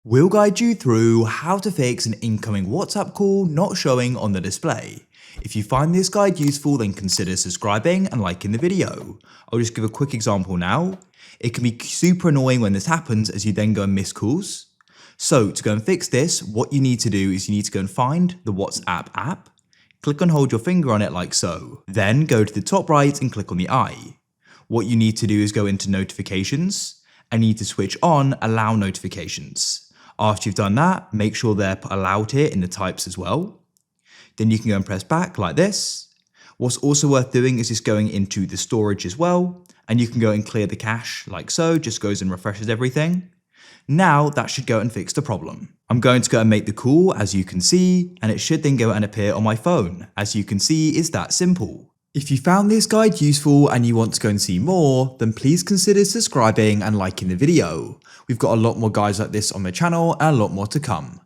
We'll guide you through how to fix an incoming WhatsApp call not showing on the display. If you find this guide useful, then consider subscribing and liking the video. I'll just give a quick example now. It can be super annoying when this happens as you then go and miss calls. So to go and fix this, what you need to do is you need to go and find the WhatsApp app, click and hold your finger on it like so. Then go to the top right and click on the eye. What you need to do is go into notifications and you need to switch on allow notifications. After you've done that, make sure they're allowed here in the types as well. Then you can go and press back like this. What's also worth doing is just going into the storage as well, and you can go and clear the cache like so, just goes and refreshes everything. Now that should go and fix the problem. I'm going to go and make the call as you can see, and it should then go and appear on my phone. As you can see, it's that simple. If you found this guide useful and you want to go and see more, then please consider subscribing and liking the video. We've got a lot more guides like this on the channel and a lot more to come.